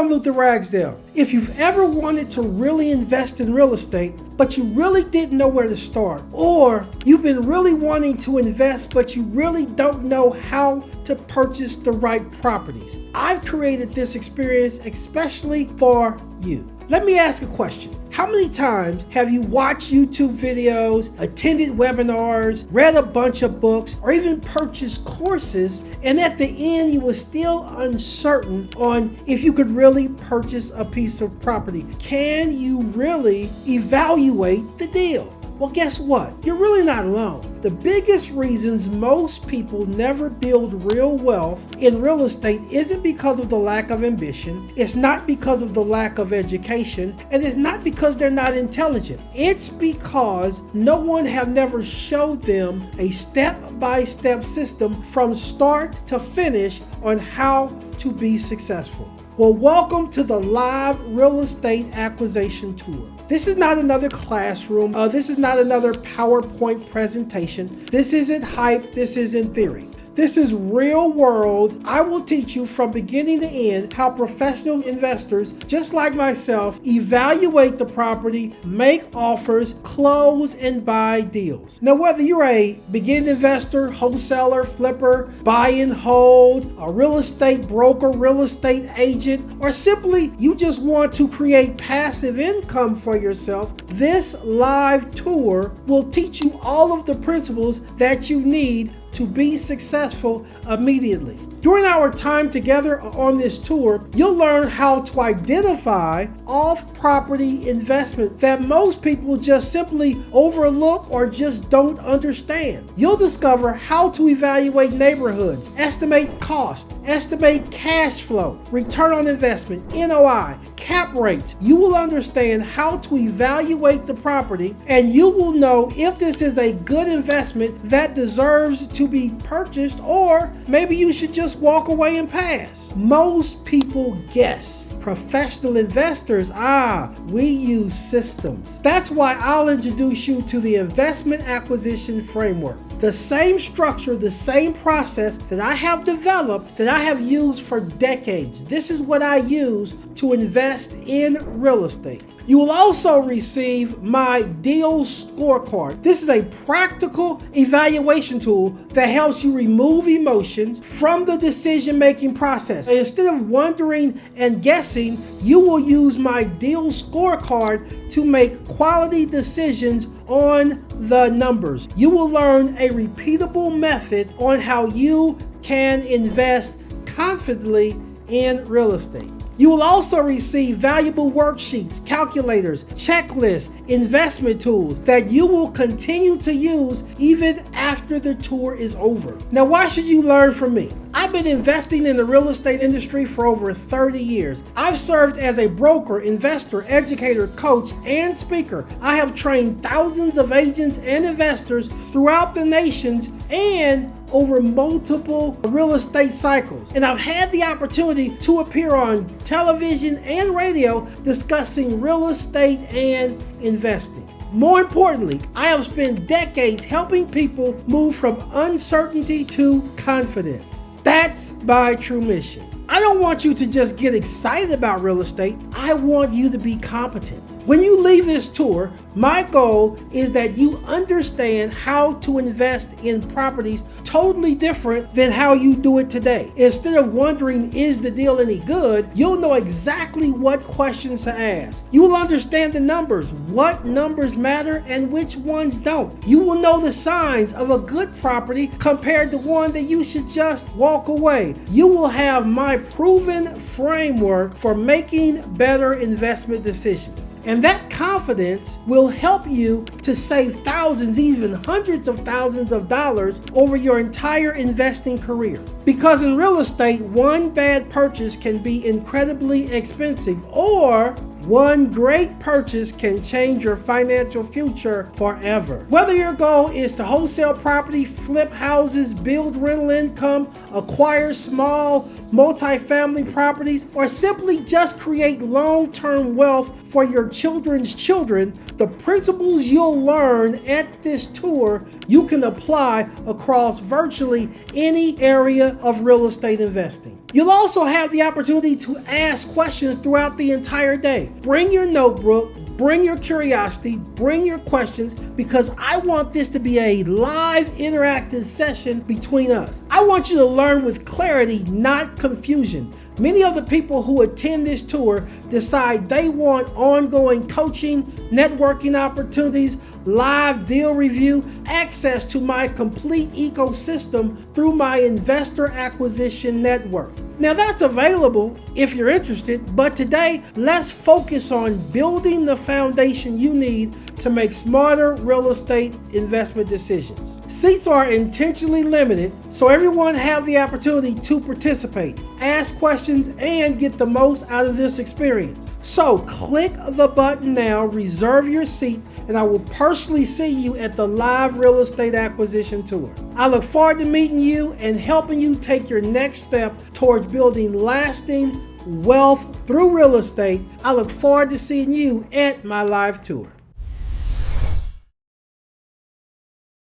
Ragsdale. If you've ever wanted to really invest in real estate, but you really didn't know where to start, or you've been really wanting to invest, but you really don't know how to purchase the right properties, I've created this experience especially for you. Let me ask a question. How many times have you watched YouTube videos, attended webinars, read a bunch of books, or even purchased courses, and at the end you were still uncertain on if you could really purchase a piece of property? Can you really evaluate the deal? Well, guess what? You're really not alone. The biggest reasons most people never build real wealth in real estate isn't because of the lack of ambition, it's not because of the lack of education, and it's not because they're not intelligent. It's because no one have never showed them a step-by-step system from start to finish on how to be successful. Well, welcome to the live real estate acquisition tour. This is not another classroom. This is not another PowerPoint presentation. This isn't hype. This isn't theory. This is real world. I will teach you from beginning to end how professional investors, just like myself, evaluate the property, make offers, close, and buy deals. Now, whether you're a beginning investor, wholesaler, flipper, buy and hold, a real estate broker, real estate agent, or simply you just want to create passive income for yourself, this live tour will teach you all of the principles that you need to be successful immediately. During our time together on this tour, you'll learn how to identify off-property investment that most people just simply overlook or just don't understand. You'll discover how to evaluate neighborhoods, estimate cost, estimate cash flow, return on investment, NOI, cap rates. You will understand how to evaluate the property, and you will know if this is a good investment that deserves to be purchased, or maybe you should just walk away and pass. Most people guess. Professional investors, we use systems. That's why I'll introduce you to the investment acquisition framework. The same structure, the same process that I have developed, that I have used for decades. This is what I use to invest in real estate. You will also receive my deal scorecard. This is a practical evaluation tool that helps you remove emotions from the decision-making process. And instead of wondering and guessing, you will use my deal scorecard to make quality decisions on the numbers. You will learn a repeatable method on how you can invest confidently in real estate. You will also receive valuable worksheets, calculators, checklists, investment tools that you will continue to use even after the tour is over. Now, why should you learn from me? I've been investing in the real estate industry for over 30 years. I've served as a broker, investor, educator, coach, and speaker. I have trained thousands of agents and investors throughout the nations and over multiple real estate cycles. And I've had the opportunity to appear on television and radio discussing real estate and investing. More importantly, I have spent decades helping people move from uncertainty to confidence. That's my true mission. I don't want you to just get excited about real estate. I want you to be competent. When you leave this tour, my goal is that you understand how to invest in properties totally different than how you do it today. Instead of wondering, is the deal any good, you'll know exactly what questions to ask. You will understand the numbers, what numbers matter and which ones don't. You will know the signs of a good property compared to one that you should just walk away. You will have my proven framework for making better investment decisions. And that confidence will help you to save thousands, even hundreds of thousands of dollars over your entire investing career. Because in real estate, one bad purchase can be incredibly expensive, or one great purchase can change your financial future forever. Whether your goal is to wholesale property, flip houses, build rental income, acquire small multifamily properties, or simply just create long-term wealth for your children's children, the principles you'll learn at this tour you can apply across virtually any area of real estate investing. You'll also have the opportunity to ask questions throughout the entire day. Bring your notebook, bring your curiosity, bring your questions, because I want this to be a live interactive session between us. I want you to learn with clarity, not confusion. Many of the people who attend this tour decide they want ongoing coaching, networking opportunities, live deal review, access to my complete ecosystem through my investor acquisition network. Now that's available if you're interested, but today let's focus on building the foundation you need to make smarter real estate investment decisions. Seats are intentionally limited, so everyone have the opportunity to participate, ask questions, and get the most out of this experience. So click the button now, reserve your seat, and I will personally see you at the live real estate acquisition tour. I look forward to meeting you and helping you take your next step towards building lasting wealth through real estate. I look forward to seeing you at my live tour.